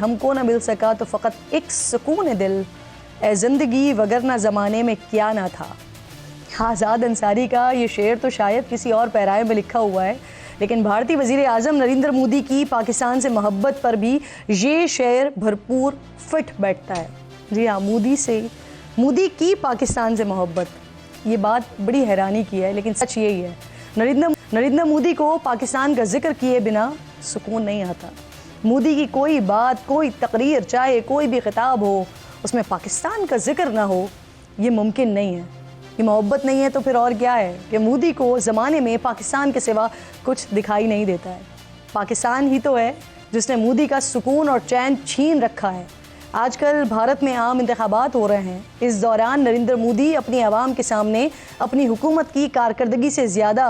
ہم کو نہ مل سکا تو فقط ایک سکون دل، اے زندگی وگرنہ زمانے میں کیا نہ تھا۔ آزاد انصاری کا یہ شعر تو شاید کسی اور پیرائے میں لکھا ہوا ہے، لیکن بھارتی وزیر اعظم نریندر مودی کی پاکستان سے محبت پر بھی یہ شعر بھرپور فٹ بیٹھتا ہے۔ جی ہاں، مودی کی پاکستان سے محبت، یہ بات بڑی حیرانی کی ہے، لیکن سچ یہی ہے۔ نریندر مودی کو پاکستان کا ذکر کیے بنا سکون نہیں آتا۔ مودی کی کوئی بات، کوئی تقریر، چاہے کوئی بھی خطاب ہو، اس میں پاکستان کا ذکر نہ ہو، یہ ممکن نہیں ہے۔ یہ محبت نہیں ہے تو پھر اور کیا ہے کہ مودی کو زمانے میں پاکستان کے سوا کچھ دکھائی نہیں دیتا ہے۔ پاکستان ہی تو ہے جس نے مودی کا سکون اور چین چھین رکھا ہے۔ آج کل بھارت میں عام انتخابات ہو رہے ہیں، اس دوران نریندر مودی اپنی عوام کے سامنے اپنی حکومت کی کارکردگی سے زیادہ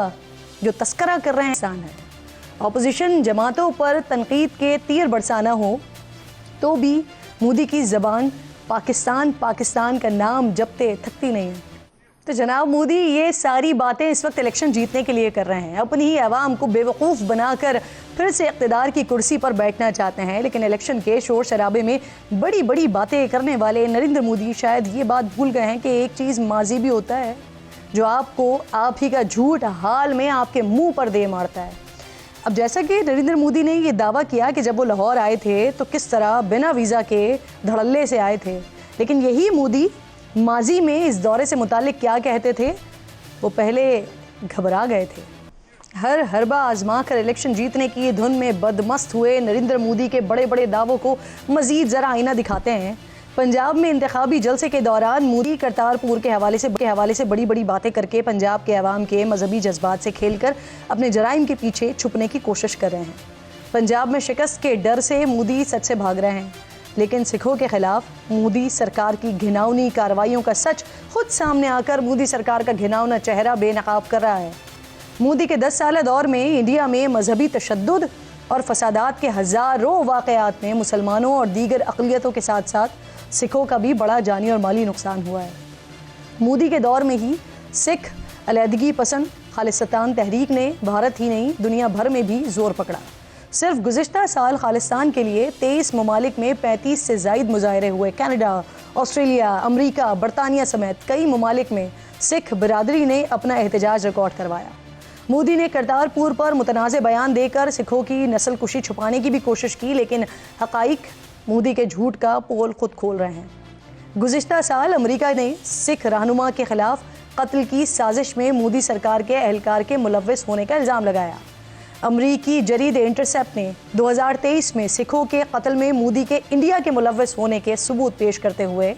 جو تذکرہ کر رہے ہیں انسان ہے۔ اپوزیشن جماعتوں پر تنقید کے تیر برسانا ہو تو بھی مودی کی زبان پاکستان کا نام جپتے تھکتی نہیں ہے۔ تو جناب مودی یہ ساری باتیں اس وقت الیکشن جیتنے کے لیے کر رہے ہیں، اپنی ہی عوام کو بیوقوف بنا کر پھر سے اقتدار کی کرسی پر بیٹھنا چاہتے ہیں، لیکن الیکشن کے شور شرابے میں بڑی بڑی باتیں کرنے والے نریندر مودی شاید یہ بات بھول گئے ہیں کہ ایک چیز ماضی بھی ہوتا ہے جو آپ کو آپ ہی کا جھوٹ حال میں آپ کے منہ پر دے مارتا ہے۔ اب جیسا کہ نریندر مودی نے یہ دعویٰ کیا کہ جب وہ لاہور آئے تھے تو کس طرح بنا ویزا کے دھڑلے سے آئے تھے، لیکن یہی مودی ماضی میں اس دورے سے متعلق کیا کہتے تھے؟ وہ پہلے گھبرا گئے تھے۔ ہر حربہ آزما کر الیکشن جیتنے کی دھن میں بدمست ہوئے نریندر مودی کے بڑے بڑے دعووں کو مزید ذرا آئینہ دکھاتے ہیں۔ پنجاب میں انتخابی جلسے کے دوران مودی کرتارپور کے حوالے سے بڑی بڑی باتیں کر کے پنجاب کے عوام کے مذہبی جذبات سے کھیل کر اپنے جرائم کے پیچھے چھپنے کی کوشش کر رہے ہیں۔ پنجاب میں شکست کے ڈر سے مودی سچ سے بھاگ رہے ہیں، لیکن سکھوں کے خلاف مودی سرکار کی گھناؤنی کارروائیوں کا سچ خود سامنے آ کر مودی سرکار کا گھناؤنا چہرہ بے نقاب کر رہا ہے۔ مودی کے 10 سالہ دور میں انڈیا میں مذہبی تشدد اور فسادات کے ہزاروں واقعات میں مسلمانوں اور دیگر اقلیتوں کے ساتھ ساتھ سکھوں کا بھی بڑا جانی اور مالی نقصان ہوا ہے۔ مودی کے دور میں ہی سکھ علیحدگی پسند خالصتان تحریک نے بھارت ہی نہیں دنیا بھر میں بھی زور پکڑا۔ صرف گزشتہ سال خالصتان کے لیے 23 ممالک میں 35 سے زائد مظاہرے ہوئے۔ کینیڈا، آسٹریلیا، امریکہ، برطانیہ سمیت کئی ممالک میں سکھ برادری نے اپنا احتجاج ریکارڈ کروایا۔ مودی نے کرتارپور پر متنازع بیان دے کر سکھوں کی نسل کشی چھپانے کی بھی کوشش کی، لیکن حقائق مودی کے جھوٹ کا پول خود کھول رہے ہیں۔ گزشتہ سال امریکہ نے سکھ رہنما کے خلاف قتل کی سازش میں مودی سرکار کے اہلکار کے ملوث ہونے کا الزام لگایا۔ امریکی جرید انٹرسیپٹ نے 2023 میں سکھوں کے قتل میں مودی کے انڈیا کے ملوث ہونے کے ثبوت پیش کرتے ہوئے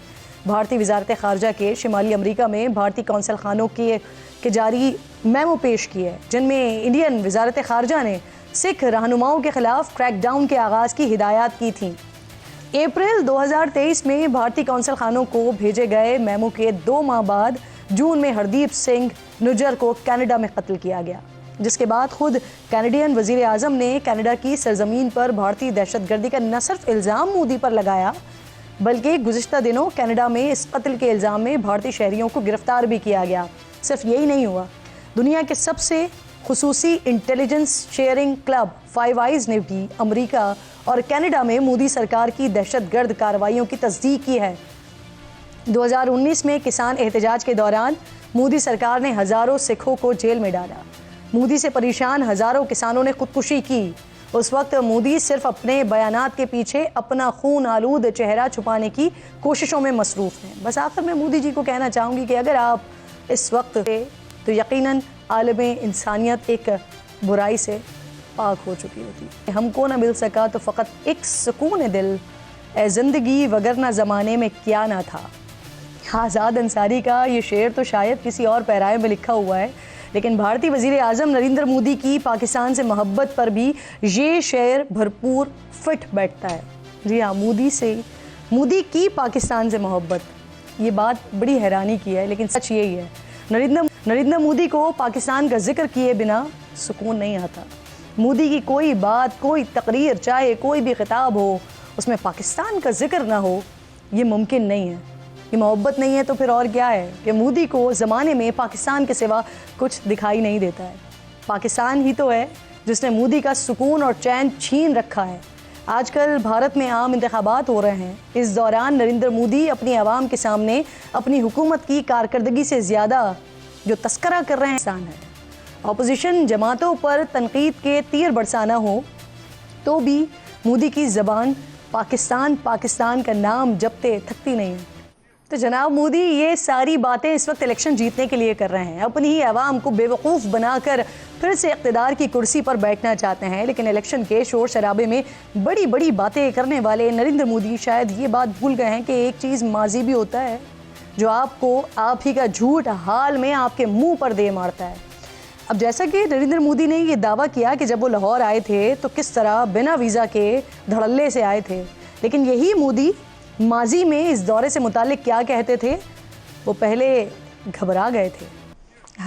بھارتی وزارت خارجہ کے شمالی امریکہ میں بھارتی قونصل خانوں کے جاری میمو پیش کی ہے، جن میں انڈین وزارت خارجہ نے سکھ رہنماؤں کے خلاف کریک ڈاؤن کے آغاز کی ہدایات کی تھیں۔ اپریل 2023 میں بھارتی قونصل خانوں کو بھیجے گئے میمو کے 2 ماہ بعد جون میں ہردیپ سنگھ نجر کو کینیڈا میں قتل کیا گیا، جس کے بعد خود کینیڈین وزیر اعظم نے کینیڈا کی سرزمین پر بھارتی دہشت گردی کا نہ صرف الزام مودی پر لگایا بلکہ گزشتہ دنوں کینیڈا میں اس قتل کے الزام میں بھارتی شہریوں کو گرفتار بھی کیا گیا۔ صرف یہی نہیں ہوا، دنیا کے سب سے خصوصی intelligence sharing club five eyes نے بھی امریکہ اور کینیڈا میں مودی سرکار کی دہشت گرد کارروائیوں کی تصدیق کی ہے۔ 2019 میں کسان احتجاج کے دوران مودی سرکار نے ہزاروں سکھوں کو جیل میں ڈالا۔ مودی سے پریشان ہزاروں کسانوں نے خودکشی کی۔ اس وقت مودی صرف اپنے بیانات کے پیچھے اپنا خون آلود چہرہ چھپانے کی کوششوں میں مصروف ہیں۔ بس آخر میں مودی جی کو کہنا چاہوں گی کہ اگر آپ اس وقت تو یقیناً عالم انسانیت ایک برائی سے پاک ہو چکی ہوتی۔ ہم کو نہ مل سکا تو فقط ایک سکون دل، اے زندگی وگرنہ زمانے میں کیا نہ تھا۔ آزاد انصاری کا یہ شعر تو شاید کسی اور پیرائے میں لکھا ہوا ہے، لیکن بھارتی وزیر اعظم نریندر مودی کی پاکستان سے محبت پر بھی یہ شعر بھرپور فٹ بیٹھتا ہے۔ جی ہاں، مودی کی پاکستان سے محبت، یہ بات بڑی حیرانی کی ہے، لیکن سچ یہی ہے۔ نریندر مودی کو پاکستان کا ذکر کیے بنا سکون نہیں آتا۔ مودی کی کوئی بات، کوئی تقریر، چاہے کوئی بھی خطاب ہو، اس میں پاکستان کا ذکر نہ ہو، یہ ممکن نہیں ہے۔ یہ محبت نہیں ہے تو پھر اور کیا ہے کہ مودی کو زمانے میں پاکستان کے سوا کچھ دکھائی نہیں دیتا ہے۔ پاکستان ہی تو ہے جس نے مودی کا سکون اور چین چھین رکھا ہے۔ آج کل بھارت میں عام انتخابات ہو رہے ہیں. اس دوران نریندر مودی اپنی عوام کے سامنے اپنی حکومت کی کارکردگی سے زیادہ جو تذکرہ کر رہے ہیں انسان ہے. اپوزیشن جماعتوں پر تنقید کے تیر برسانا ہو تو بھی مودی کی زبان پاکستان کا نام جپتے تھکتی نہیں ہے. تو جناب مودی یہ ساری باتیں اس وقت الیکشن جیتنے کے لیے کر رہے ہیں. اپنی ہی عوام کو بے وقوف بنا کر پھر سے اقتدار کی کرسی پر بیٹھنا چاہتے ہیں. لیکن الیکشن کے شور شرابے میں بڑی بڑی باتیں کرنے والے نریندر مودی شاید یہ بات بھول گئے ہیں کہ ایک چیز ماضی بھی ہوتا ہے جو آپ کو آپ ہی کا جھوٹ حال میں آپ کے منہ پر دے مارتا ہے. اب جیسا کہ نریندر مودی نے یہ دعویٰ کیا کہ جب وہ لاہور آئے تھے تو کس طرح بنا ویزا کے دھڑلے سے آئے تھے، لیکن یہی مودی ماضی میں اس دورے سے متعلق کیا کہتے تھے؟ وہ پہلے گھبرا گئے تھے.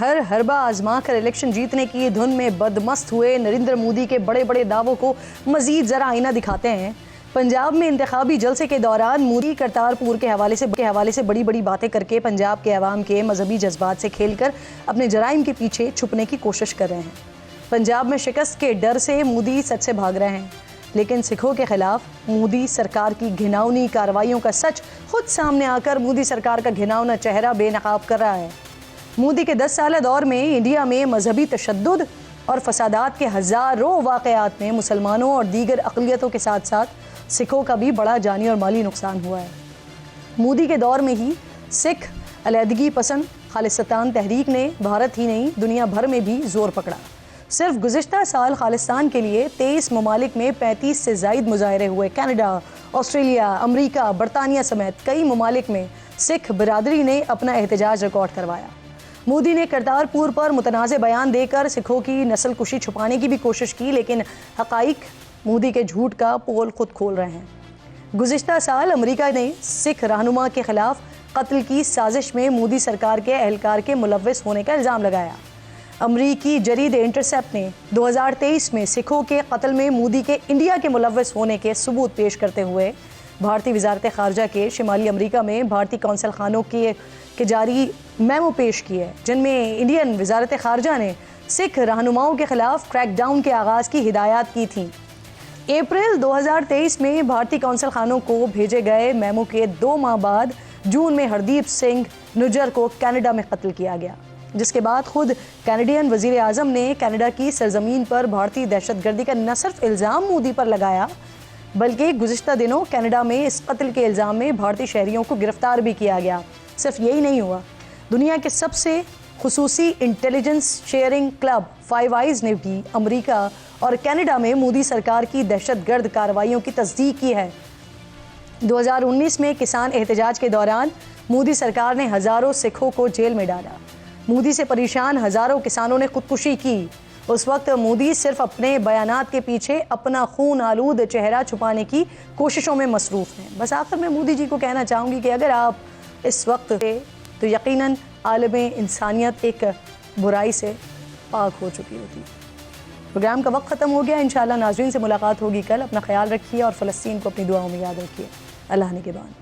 ہر حربہ آزما کر الیکشن جیتنے کی دھن میں بدمست ہوئے نریندر مودی کے بڑے بڑے دعووں کو مزید ذرا آئینہ دکھاتے ہیں. پنجاب میں انتخابی جلسے کے دوران مودی کرتارپور کے حوالے سے بڑی بڑی باتیں کر کے پنجاب کے عوام کے مذہبی جذبات سے کھیل کر اپنے جرائم کے پیچھے چھپنے کی کوشش کر رہے ہیں. پنجاب میں شکست کے ڈر سے مودی سچ سے بھاگ رہے ہیں، لیکن سکھوں کے خلاف مودی سرکار کی گھناؤنی کارروائیوں کا سچ خود سامنے آ کر مودی سرکار کا گھناؤنا چہرہ بے نقاب کر رہا ہے. مودی کے 10 سالہ دور میں انڈیا میں مذہبی تشدد اور فسادات کے ہزاروں واقعات میں مسلمانوں اور دیگر اقلیتوں کے ساتھ ساتھ سکھوں کا بھی بڑا جانی اور مالی نقصان ہوا ہے. مودی کے دور میں ہی سکھ علیحدگی پسند خالصتان تحریک نے بھارت ہی نہیں دنیا بھر میں بھی زور پکڑا. صرف گزشتہ سال خالصتان کے لیے 23 ممالک میں 35 سے زائد مظاہرے ہوئے. کینیڈا، آسٹریلیا، امریکہ، برطانیہ سمیت کئی ممالک میں سکھ برادری نے اپنا احتجاج ریکارڈ کروایا. مودی نے کرتارپور پر متنازع بیان دے کر سکھوں کی نسل کشی چھپانے کی بھی کوشش کی، لیکن حقائق مودی کے جھوٹ کا پول خود کھول رہے ہیں. گزشتہ سال امریکہ نے سکھ رہنما کے خلاف قتل کی سازش میں مودی سرکار کے اہلکار کے ملوث ہونے کا الزام لگایا. امریکی جرید انٹرسیپٹ نے 2023 میں سکھوں کے قتل میں مودی کے انڈیا کے ملوث ہونے کے ثبوت پیش کرتے ہوئے بھارتی وزارت خارجہ کے شمالی امریکہ میں بھارتی قونصل خانوں کے جاری میمو پیش کی ہے، جن میں انڈین وزارت خارجہ نے سکھ رہنماؤں کے خلاف کریک ڈاؤن کے آغاز کی ہدایات کی تھیں. اپریل 2023 میں بھارتی قونصل خانوں کو بھیجے گئے میمو کے 2 ماہ بعد جون میں ہردیپ سنگھ نجر کو کینیڈا میں قتل کیا گیا، جس کے بعد خود کینیڈین وزیر اعظم نے کینیڈا کی سرزمین پر بھارتی دہشت گردی کا نہ صرف الزام مودی پر لگایا بلکہ گزشتہ دنوں کینیڈا میں اس قتل کے الزام میں بھارتی شہریوں کو گرفتار بھی کیا گیا. صرف یہی نہیں ہوا، دنیا کے سب سے خصوصی انٹیلیجنس شیئرنگ کلب 5 آئیز نے بھی امریکہ اور کینیڈا میں مودی سرکار کی دہشت گرد کارروائیوں کی تصدیق کی ہے. 2019 میں کسان احتجاج کے دوران مودی سرکار نے ہزاروں سکھوں کو جیل میں ڈالا. مودی سے پریشان ہزاروں کسانوں نے خودکشی کی. اس وقت مودی صرف اپنے بیانات کے پیچھے اپنا خون آلود چہرہ چھپانے کی کوششوں میں مصروف ہیں. بس آخر میں مودی جی کو کہنا چاہوں گی کہ اگر آپ اس وقت تو یقیناً عالم انسانیت ایک برائی سے پاک ہو چکی ہوتی. پروگرام کا وقت ختم ہو گیا. انشاءاللہ ناظرین سے ملاقات ہوگی کل. اپنا خیال رکھیے اور فلسطین کو اپنی دعاؤں میں یاد رکھیے. اللہ نگہبان.